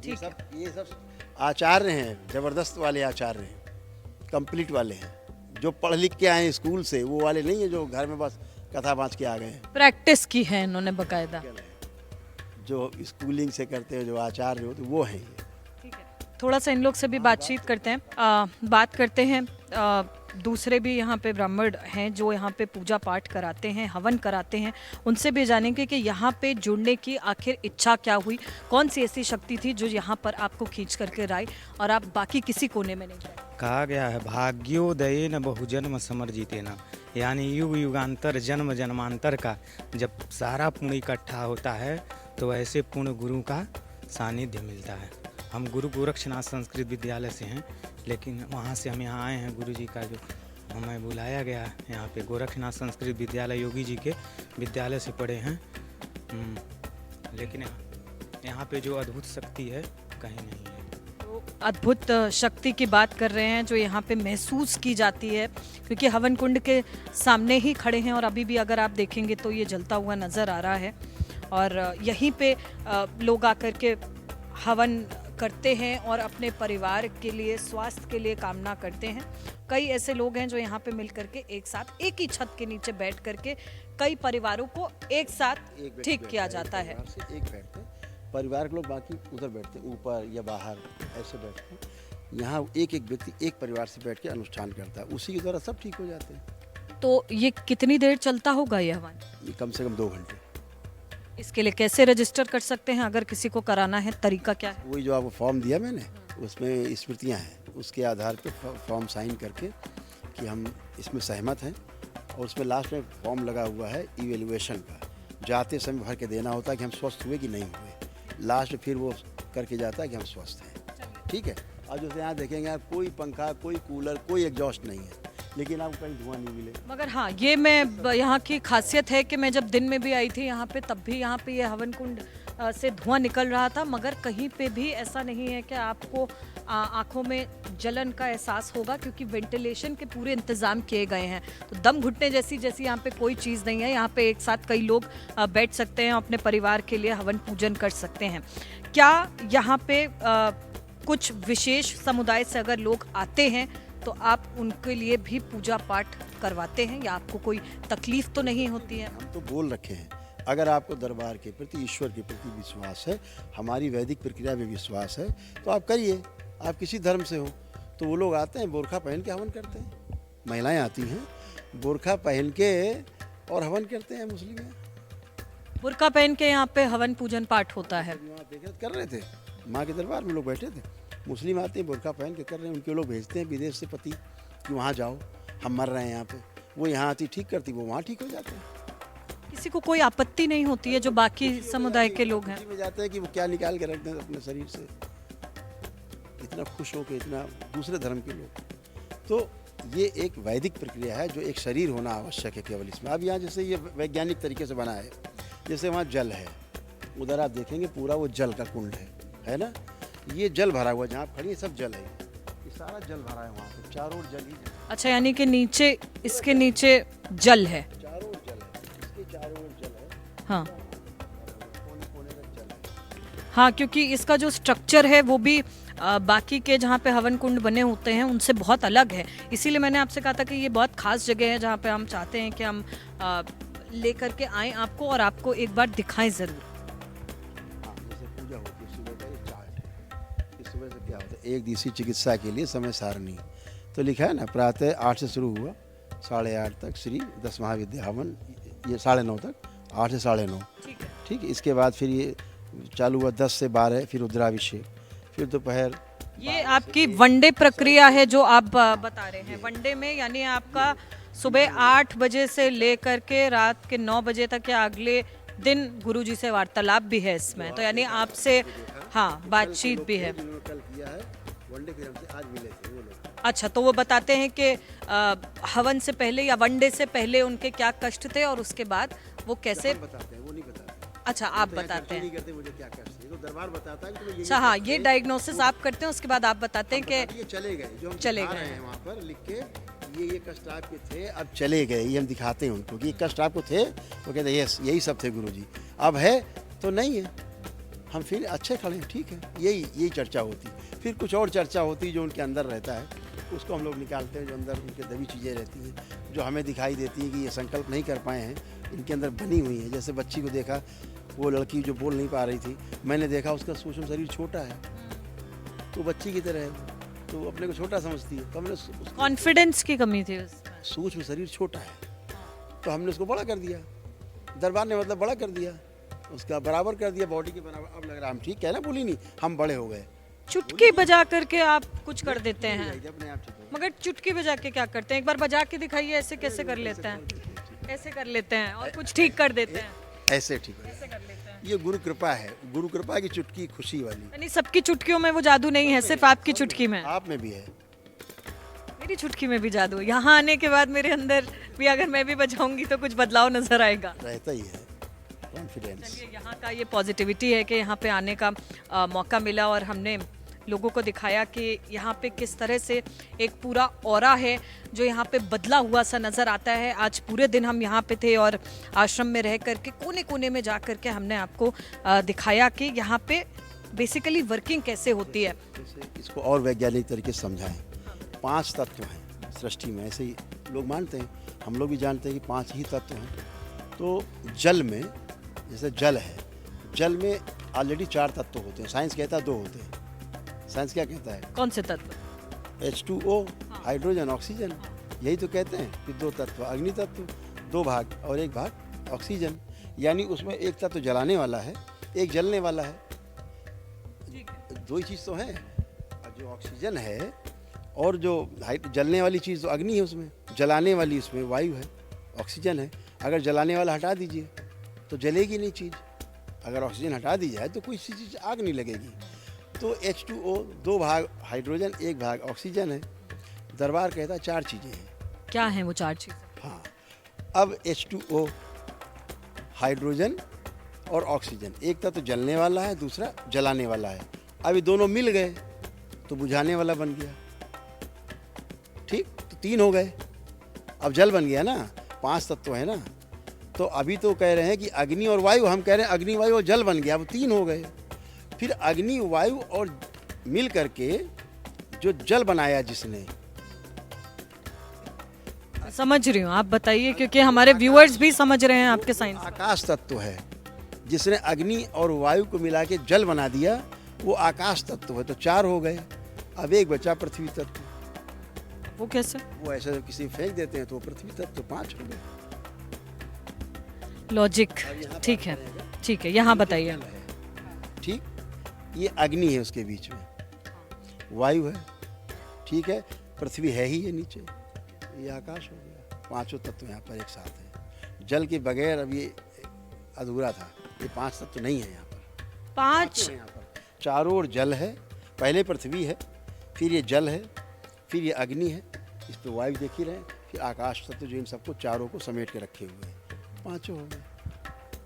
ठीक है। ये सब आचार्य हैं, जबरदस्त वाले आचार्य हैं, कंप्लीट वाले हैं, जो पढ़ लिख के आए स्कूल से, वो वाले नहीं है जो घर में बस कथा बाँच के आ गए हैं। प्रैक्टिस की है इन्होंने बकायदा, जो स्कूलिंग से करते हैं, जो आचार्य होते वो हैं ये। ठीक है। थोड़ा सा इन लोग से भी बातचीत करते हैं, बात करते हैं। दूसरे भी यहाँ पे ब्राह्मण हैं जो यहाँ पे पूजा पाठ कराते हैं, हवन कराते हैं, उनसे भी जानेंगे कि यहाँ पे जुड़ने की आखिर इच्छा क्या हुई, कौन सी ऐसी शक्ति थी जो यहाँ पर आपको खींच करके लाई और आप बाकी किसी कोने में नहीं गए। कहा गया है भाग्योदयेन बहुजन्म समर्जितेन, यानी युग युगांतर जन्म जन्मांतर का जब सारा पुण्य इकट्ठा होता है तो ऐसे पूर्ण गुरु का सानिध्य मिलता है। हम गुरु गोरक्षनाथ संस्कृत विद्यालय से हैं, लेकिन वहाँ से हम यहाँ आए हैं। गुरु जी का जो हमें बुलाया गया है यहाँ पे, गोरक्षनाथ संस्कृत विद्यालय योगी जी के विद्यालय से पढ़े हैं। लेकिन यहाँ पे जो अद्भुत शक्ति है कहीं नहीं है। तो अद्भुत शक्ति की बात कर रहे हैं जो यहाँ पे महसूस की जाती है, क्योंकि हवन कुंड के सामने ही खड़े हैं और अभी भी अगर आप देखेंगे तो ये जलता हुआ नज़र आ रहा है और यहीं पे लोग आकर के हवन करते हैं और अपने परिवार के लिए, स्वास्थ्य के लिए कामना करते हैं। कई ऐसे लोग हैं जो यहाँ पे मिल करके एक साथ एक ही छत के नीचे बैठ करके कई परिवारों को एक साथ ठीक किया जाता है। एक बैठते हैं, परिवार के लोग बाकी उधर बैठते हैं, ऊपर या बाहर ऐसे बैठते हैं। यहाँ एक एक व्यक्ति एक परिवार से बैठ के अनुष्ठान करता है, उसी के द्वारा सब ठीक हो जाते हैं। तो ये कितनी देर चलता होगा ये हवन? ये कम से कम 2 घंटे। इसके लिए कैसे रजिस्टर कर सकते हैं अगर किसी को कराना है, तरीका क्या है? वही जो आपको फॉर्म दिया मैंने, उसमें स्मृतियाँ हैं, उसके आधार पे फॉर्म साइन करके कि हम इसमें सहमत हैं, और उसमें लास्ट में फॉर्म लगा हुआ है इवेल्युएशन का, जाते समय भर के देना होता है कि हम स्वस्थ हुए कि नहीं हुए। लास्ट में फिर वो करके जाता है कि हम स्वस्थ हैं। ठीक है। अब जैसे यहाँ देखेंगे आप, कोई पंखा, कोई कूलर, कोई एग्जॉस्ट नहीं है, लेकिन आपको कहीं धुआं नहीं मिले। मगर हाँ, ये मैं यहाँ की खासियत है कि मैं जब दिन में भी आई थी यहाँ पे, तब भी यहाँ पे ये हवन कुंड से धुआं निकल रहा था, मगर कहीं पे भी ऐसा नहीं है कि आपको आंखों में जलन का एहसास होगा, क्योंकि वेंटिलेशन के पूरे इंतज़ाम किए गए हैं। तो दम घुटने जैसी यहाँ पे कोई चीज़ नहीं है। यहाँ पे एक साथ कई लोग बैठ सकते हैं, अपने परिवार के लिए हवन पूजन कर सकते हैं। क्या यहाँ पे कुछ विशेष समुदाय से अगर लोग आते हैं तो आप उनके लिए भी पूजा पाठ करवाते हैं, या आपको कोई तकलीफ तो नहीं होती है? हम तो बोल रखे हैं, अगर आपको दरबार के प्रति, ईश्वर के प्रति विश्वास है, हमारी वैदिक प्रक्रिया में विश्वास है, तो आप करिए। आप किसी धर्म से हो तो वो लोग आते हैं, बोरखा पहन के हवन करते हैं। महिलाएं आती हैं बोरखा पहन के और हवन करते हैं। मुस्लिम हैं, बुर्का पहन के यहाँ पे हवन पूजन पाठ होता है। वहाँ देखे कर रहे थे, माँ के दरबार में लोग बैठे थे। मुस्लिम आते हैं बोरखा पहन के कर रहे हैं, उनके लोग भेजते हैं विदेश से पति कि वहाँ जाओ, हम मर रहे हैं यहाँ पे। वो यहाँ आती ठीक करती, वो वहाँ ठीक हो जाते हैं। किसी को कोई आपत्ति नहीं होती है जो बाकी समुदाय के लोग हैं? में जाते हैं कि वो क्या निकाल के रखते हैं अपने शरीर से, इतना खुश हो के, इतना दूसरे धर्म के लोग। तो ये एक वैदिक प्रक्रिया है जो एक शरीर होना आवश्यक है केवल इसमें। अब यहाँ जैसे ये वैज्ञानिक तरीके से बना है, जैसे वहाँ जल है, उधर आप देखेंगे पूरा वो जल का कुंड है ना, ये जल भरा हुआ, जहाँ आप खड़ी है सब जल है, ये सारा जल भरा है वहाँ पे, चारों ओर जल ही जल। अच्छा, यानी कि नीचे, इसके नीचे जल है? चारों ओर जल है, इसके चारों ओर जल है। हाँ कोने कोने में जल है। हाँ, क्योंकि इसका जो स्ट्रक्चर है वो भी बाकी के जहाँ पे हवन कुंड बने होते हैं उनसे बहुत अलग है। इसीलिए मैंने आपसे कहा था कि ये बहुत खास जगह है जहाँ पे हम चाहते हैं कि हम लेकर के आएँ आपको और आपको एक बार दिखाएं ज़रूर। हाँ, जैसे पूजा होती है, सुबह का ये चार्ट है, इस सुबह से क्या होता है, एक दिवसीय चिकित्सा के लिए समय सारणी तो लिखा है ना, प्रातः 8 से शुरू हुआ, 8:30 तक श्री 10 महाविद्या हवन, ये 9:30 तक, 8 से 9:30। ठीक है। इसके बाद फिर ये चालू हुआ 10 से 12, फिर रुद्राभिषेक, फिर दोपहर। ये आपकी वनडे प्रक्रिया है जो आप बता रहे हैं। वनडे में यानी आपका सुबह 8 बजे से लेकर के रात के 9 बजे तक या अगले दिन गुरुजी से वार्तालाप भी है इसमें, तो यानी आपसे हाँ बातचीत भी है। कल किया है वनडे, फिर हमसे आज मिले थे वो लोग। अच्छा, तो वो बताते हैं कि हवन से पहले या वनडे से पहले उनके क्या कष्ट थे और उसके बाद वो कैसे बताते हैं, वो नहीं बताते। अच्छा, आप बताते नहीं हैं। करते मुझे क्या कष्ट है, तो दरबार बताता है कि तुम्हें अच्छा हाँ, ये डायग्नोसिस आप करते हैं, उसके बाद आप बताते हैं कि ये चले गए, जो हम चले दिखा गए रहे हैं वहाँ पर लिख के, ये कष्ट आपके थे, अब चले गए, ये हम दिखाते हैं उनको कि ये कष्ट आपको थे। वो कहते हैं यस, यही सब थे गुरुजी, अब है तो नहीं है, हम फिर अच्छे खड़े हैं, ठीक है। यही चर्चा होती। फिर कुछ और चर्चा होती जो उनके अंदर रहता है, उसको हम लोग निकालते हैं, जो अंदर उनके दबी चीज़ें रहती हैं, जो हमें दिखाई देती हैं कि ये संकल्प नहीं कर पाए हैं, इनके अंदर बनी हुई हैं। जैसे बच्ची को देखा, वो लड़की जो बोल नहीं पा रही थी, मैंने देखा उसका सूक्ष्म शरीर छोटा है, तो बच्ची की तरह है वो, तो वो अपने को छोटा समझती है। तो हमने कॉन्फिडेंस की कमी थी उसमें। सूक्ष्म शरीर छोटा है, तो हमने उसको बड़ा कर दिया। दरबार ने मतलब बड़ा कर दिया, उसका बराबर कर दिया, बॉडी के बराबर। अब लग रहा हम ठीक है ना, बोली नहीं, हम बड़े हो गए। चुटकी बजा करके आप कुछ कर देते हैं, अपने आप ठीक हो मगर चुटकी बजा के क्या करते हैं? एक बार बजा के दिखाइए, ऐसे कैसे कर लेते हैं? ऐसे कर लेते हैं और कुछ ठीक कर देते हैं, गए। ऐसे ठीक हो ऐसे कर लेते हैं। ये गुरु कृपा है, गुरु कृपा की चुटकी खुशी वाली। यानी सबकी चुटकियों में वो जादू नहीं है, सिर्फ आपकी चुटकी में। आप में भी है। मेरी चुटकी में भी जादू है। यहाँ आने के बाद मेरे अंदर भी अगर मैं भी बजाऊंगी तो कुछ बदलाव नजर आएगा। रहता ही है कॉन्फिडेंस। चलिए, यहाँ का ये पॉजिटिविटी है कि यहाँ पे आने का मौका मिला और हमने लोगों को दिखाया कि यहाँ पे किस तरह से एक पूरा ऑरा है जो यहाँ पे बदला हुआ सा नज़र आता है। आज पूरे दिन हम यहाँ पे थे और आश्रम में रह करके कोने कोने में जा करके हमने आपको दिखाया कि यहाँ पे बेसिकली वर्किंग कैसे होती है। जैसे इसको और वैज्ञानिक तरीके से समझाएं, 5 तत्व हैं सृष्टि में, ऐसे ही लोग मानते हैं, हम लोग भी जानते हैं कि 5 ही तत्व हैं। तो जल में, जैसे जल है, जल में ऑलरेडी 4 तत्व होते हैं। साइंस कहता है 2 होते हैं। साइंस क्या कहता है? कौन से तत्व? H2O, hydrogen, oxygen. यही तो कहते हैं कि 2 तत्व, अग्नि तत्व 2 भाग और 1 भाग ऑक्सीजन। यानी उसमें एक तत्व जलाने वाला है, एक जलने वाला है। 2 ही चीज़ तो है। और जो ऑक्सीजन है और जो जलने वाली चीज़ तो अग्नि है, उसमें जलाने वाली उसमें वायु है, ऑक्सीजन है। अगर जलाने वाला हटा दीजिए तो जलेगी नहीं चीज़। अगर ऑक्सीजन हटा दी जाए तो कोई सी चीज़ आग नहीं लगेगी। तो H2O 2 भाग हाइड्रोजन, 1 भाग ऑक्सीजन है। दरबार कहता है 4 चीज़ें हैं। क्या है वो 4 चीज़ें? हाँ, अब H2O हाइड्रोजन और ऑक्सीजन, एक तत्व तो जलने वाला है, दूसरा जलाने वाला है। अब ये दोनों मिल गए तो बुझाने वाला बन गया। ठीक, तो 3 हो गए। अब जल बन गया ना, 5 तत्व है ना। तो अभी तो कह रहे हैं कि अग्नि और वायु, हम कह रहे हैं अग्नि वायु और जल बन गया, अब 3 हो गए। फिर अग्नि वायु और मिल करके जो जल बनाया जिसने, समझ रही हूँ, आप बताइए क्योंकि हमारे व्यूअर्स भी समझ रहे हैं आपके साइंस। आकाश तत्व है, जिसने अग्नि और वायु को मिला के जल बना दिया, वो आकाश तत्व है। तो 4 हो गए। अब एक बचा पृथ्वी तत्व। वो कैसे? वो ऐसे किसी फेंक देते हैं तो पृथ्वी तत्व, तो 5 हो गए। लॉजिक ठीक है, ठीक है, यहाँ बताइए। ठीक, ये अग्नि है, उसके बीच में वायु है, ठीक है, पृथ्वी है ही, ये नीचे, ये आकाश हो गया। 5 तत्व यहाँ पर एक साथ है। जल के बगैर अब ये अधूरा था। ये 5 तत्व नहीं है यहाँ पर। 5 यहाँ पर चारों ओर जल है। पहले पृथ्वी है, फिर ये जल है, फिर ये अग्नि है, इस पर वायु देख ही रहे हैं, फिर आकाश तत्व जो इन सबको चारों को समेट के रखे हुए हैं। 5 हो गए।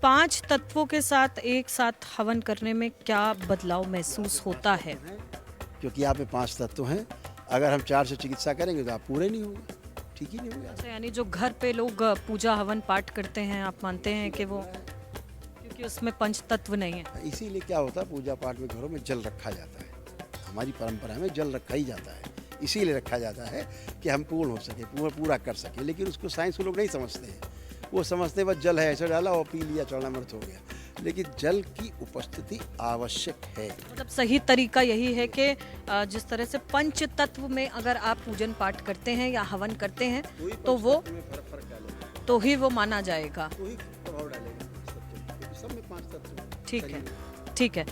5 तत्वों के साथ एक साथ हवन करने में क्या बदलाव महसूस होता है? क्योंकि यहाँ पे 5 तत्व हैं। अगर हम 4 से चिकित्सा करेंगे तो आप पूरे नहीं होंगे, ठीक ही नहीं होगा। अच्छा, यानी जो घर पे लोग पूजा हवन पाठ करते हैं, आप मानते हैं कि वो, क्योंकि उसमें 5 तत्व नहीं है, इसीलिए क्या होता है, पूजा पाठ में घरों में जल रखा जाता है। हमारी परंपरा में जल रखा ही जाता है, इसीलिए रखा जाता है कि हम पूर्ण हो सके, पूरा कर सके। लेकिन उसको साइंस के लोग नहीं समझते हैं। वो समझते बस जल है, ऐसे डाला और पी लिया, चरणामृत हो गया। लेकिन जल की उपस्थिति आवश्यक है। मतलब सही तरीका यही है कि जिस तरह से 5 तत्व में अगर आप पूजन पाठ करते हैं या हवन करते हैं तो वो फर्क डालेगा, तो ही वो माना जाएगा। तो ही प्रभाव डालेगा इस तत्व में, क्योंकि सब में 5 तत्व हैं। ठीक है, ठीक है।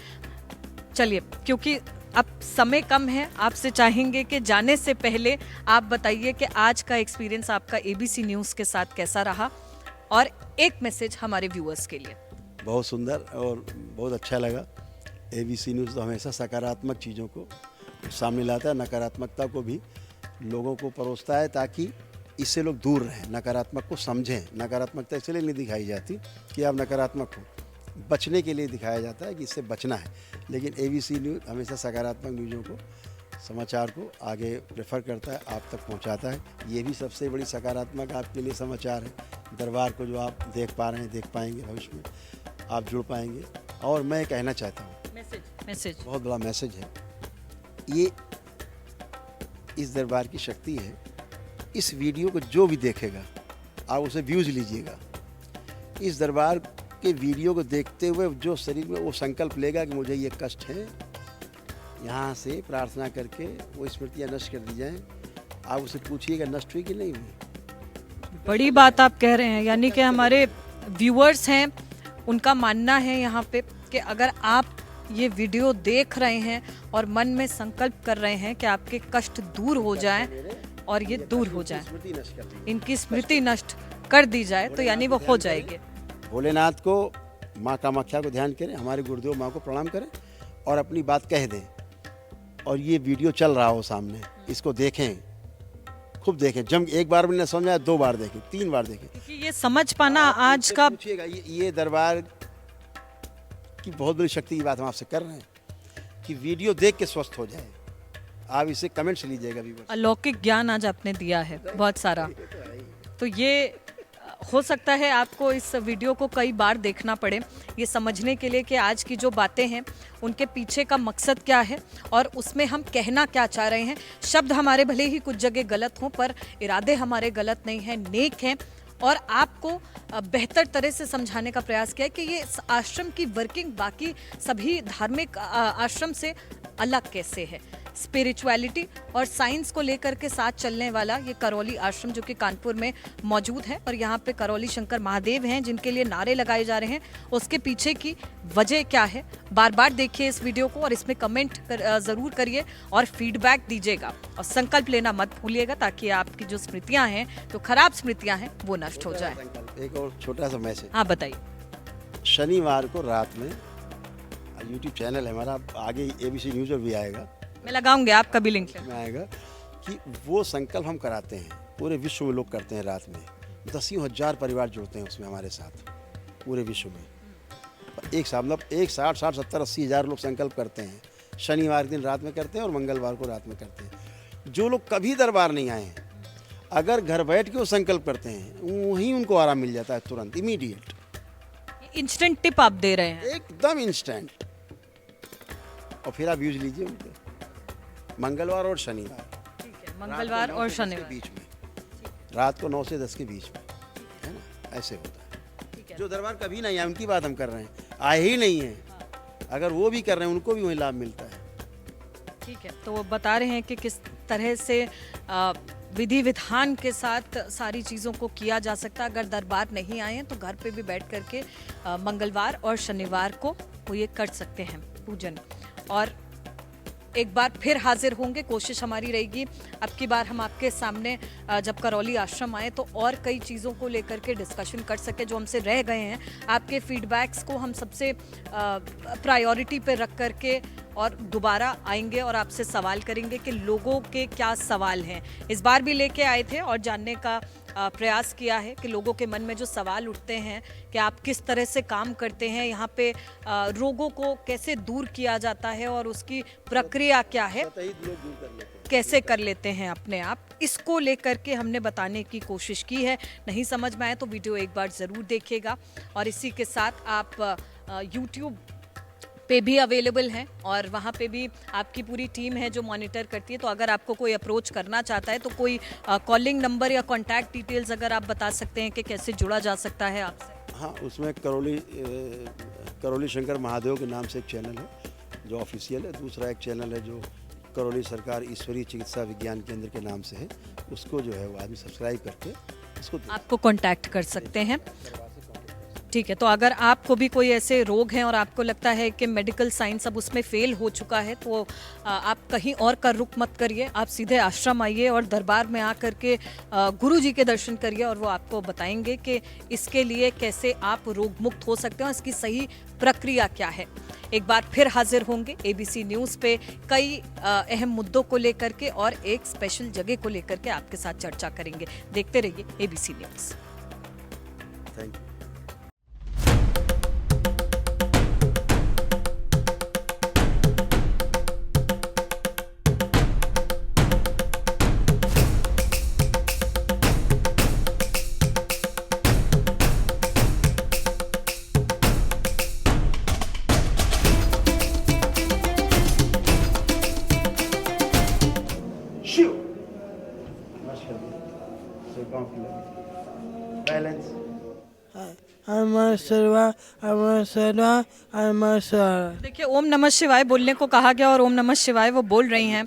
चलिए, क्योंकि अब समय कम है, आपसे चाहेंगे कि जाने से पहले आप बताइए कि आज का एक्सपीरियंस आपका ABC न्यूज़ के साथ कैसा रहा, और एक मैसेज हमारे व्यूअर्स के लिए। बहुत सुंदर और बहुत अच्छा लगा। ABC न्यूज़ तो हमेशा सकारात्मक चीज़ों को सामने लाता है, नकारात्मकता को भी लोगों को परोसता है, ताकि इससे लोग दूर रहें, नकारात्मक को समझें। नकारात्मकता इसलिए नहीं दिखाई जाती कि आप नकारात्मक हो, बचने के लिए दिखाया जाता है कि इससे बचना है। लेकिन ABC न्यूज़ हमेशा सकारात्मक न्यूज़ों को, समाचार को आगे प्रेफर करता है, आप तक पहुंचाता है। ये भी सबसे बड़ी सकारात्मक आपके लिए समाचार है। दरबार को जो आप देख पा रहे हैं, देख पाएंगे, भविष्य में आप जुड़ पाएंगे। और मैं कहना चाहता हूँ, मैसेज बहुत बड़ा मैसेज है ये, इस दरबार की शक्ति है। इस वीडियो को जो भी देखेगा, आप उसे व्यूज़ लीजिएगा। इस दरबार के वीडियो को देखते हुए जो शरीर में वो संकल्प लेगा कि मुझे ये कष्ट है, यहाँ से प्रार्थना करके वो स्मृतियाँ नष्ट कर दी जाएं। आप उससे पूछिएगा नष्ट हुई कि नहीं हुई। बड़ी बात आप कह रहे हैं, यानी कि हमारे व्यूअर्स हैं, उनका मानना है यहाँ पे कि अगर आप ये वीडियो देख रहे हैं और मन में संकल्प कर रहे हैं कि आपके कष्ट दूर हो जाएं और ये दूर हो जाए, स्मृति नष्ट कर दी। इनकी स्मृति नष्ट कर दी जाए, तो यानी वो हो जाएगी। भोलेनाथ को, माँ कामाख्या को ध्यान करें, हमारे गुरुदेव माँ को प्रणाम करें और अपनी बात कह दें। और ये वीडियो चल रहा हो सामने, इसको देखें, खूब देखें। जम एक बार भी न समझ आए 2 बार देखें, 3 बार देखें। क्योंकि ये समझ पाना आज इससे का पूछिएगा, ये दरबार की बहुत बड़ी शक्ति की बात हम आपसे कर रहे हैं कि वीडियो देख के स्वस्थ हो जाए। आप इसे कमेंट्स लीजिएगा व्यूअर्स। अलौकिक ज्ञान आज आपने दिया है बहुत सारा। तो ये हो सकता है आपको इस वीडियो को कई बार देखना पड़े ये समझने के लिए कि आज की जो बातें हैं उनके पीछे का मकसद क्या है और उसमें हम कहना क्या चाह रहे हैं। शब्द हमारे भले ही कुछ जगह गलत हों, पर इरादे हमारे गलत नहीं हैं, नेक हैं। और आपको बेहतर तरह से समझाने का प्रयास किया है कि ये इस आश्रम की वर्किंग बाकी सभी धार्मिक आश्रम से अलग कैसे है। स्पिरिचुअलिटी और साइंस को लेकर के साथ चलने वाला ये करौली आश्रम जो कि कानपुर में मौजूद है, और यहाँ पे करौली शंकर महादेव हैं जिनके लिए नारे लगाए जा रहे हैं। उसके पीछे की वजह क्या है, बार बार देखिए इस वीडियो को और इसमें कमेंट ज़रूर करिए और फीडबैक दीजिएगा और संकल्प लेना मत भूलिएगा, ताकि आपकी जो स्मृतियाँ हैं, जो खराब स्मृतियाँ हैं, वो नष्ट हो जाए। एक और छोटा सा मैसेज। हाँ बताइए। शनिवार को रात में यूट्यूब चैनल है हमारा, आगे ABC न्यूज़ में भी आएगा, मैं लगाऊंगी, आपका भी लिंक में आएगा, कि वो संकल्प हम कराते हैं, पूरे विश्व में लोग करते हैं। रात में 10,000 परिवार जुड़ते हैं उसमें हमारे साथ, पूरे विश्व में। एक साथ मतलब 60-70-80 हज़ार लोग संकल्प करते हैं। शनिवार के दिन रात में करते हैं और मंगलवार को रात में करते हैं। जो लोग कभी दरबार नहीं आए हैं, अगर घर बैठ के वो संकल्प करते हैं, वहीं उनको आराम मिल जाता है, तुरंत, इमीडिएट, इंस्टेंट टिप आप दे रहे हैं। एकदम इंस्टेंट। और फिर आप यूज लीजिए उनको मंगलवार और शनिवार, ठीक है, मंगलवार और शनिवार बीच में, रात को 9 से 10 के बीच में, है ना, ऐसे होता है। ठीक है। जो दरबार कभी नहीं आए उनकी बात हम कर रहे हैं, आए ही नहीं है, अगर वो भी कर रहे हैं उनको भी वही लाभ मिलता है। ठीक है, तो वो बता रहे हैं कि किस तरह से विधि विधान के साथ सारी चीज़ों को किया जा सकता है। अगर दरबार नहीं आए हैं तो घर पे भी बैठ करके मंगलवार और शनिवार को वो ये कर सकते हैं पूजन। और एक बार फिर हाजिर होंगे, कोशिश हमारी रहेगी अब की बार हम आपके सामने जब करौली आश्रम आए तो और कई चीज़ों को लेकर के डिस्कशन कर सके जो हमसे रह गए हैं। आपके फीडबैक्स को हम सबसे प्रायोरिटी पे रख करके और दोबारा आएंगे और आपसे सवाल करेंगे कि लोगों के क्या सवाल हैं। इस बार भी लेके आए थे और जानने का प्रयास किया है कि लोगों के मन में जो सवाल उठते हैं कि आप किस तरह से काम करते हैं, यहाँ पे रोगों को कैसे दूर किया जाता है और उसकी प्रक्रिया क्या है, कैसे कर लेते हैं अपने आप, इसको लेकर के हमने बताने की कोशिश की है। नहीं समझ में आए तो वीडियो एक बार ज़रूर देखिएगा। और इसी के साथ आप यूट्यूब पे भी अवेलेबल हैं और वहाँ पे भी आपकी पूरी टीम है जो मॉनिटर करती है। तो अगर आपको कोई अप्रोच करना चाहता है तो कोई कॉलिंग नंबर या कॉन्टैक्ट डिटेल्स अगर आप बता सकते हैं कि कैसे जुड़ा जा सकता है आपसे। हाँ, उसमें करौली शंकर महादेव के नाम से एक चैनल है जो ऑफिशियल है। दूसरा एक चैनल है जो करौली सरकार ईश्वरीय चिकित्सा विज्ञान केंद्र के नाम से है, उसको जो है वो आदमी सब्सक्राइब करके उसको आपको कांटेक्ट कर सकते हैं। ठीक है, तो अगर आपको भी कोई ऐसे रोग हैं और आपको लगता है कि मेडिकल साइंस अब उसमें फेल हो चुका है तो आप कहीं और का रुख मत करिए, आप सीधे आश्रम आइए और दरबार में आकर के गुरु जी के दर्शन करिए और वो आपको बताएंगे कि इसके लिए कैसे आप रोग मुक्त हो सकते हैं और इसकी सही प्रक्रिया क्या है। एक बार फिर हाजिर होंगे ABC न्यूज़ पे कई अहम मुद्दों को लेकर के और एक स्पेशल जगह को लेकर के आपके साथ चर्चा करेंगे। देखते रहिए ABC news. Thank you. Balance अमर सर्वा अमर सर्वा अमर सर्वा। देखिए ओम नमः शिवाय बोलने को कहा गया और ओम नमः शिवाय वो बोल रही हैं।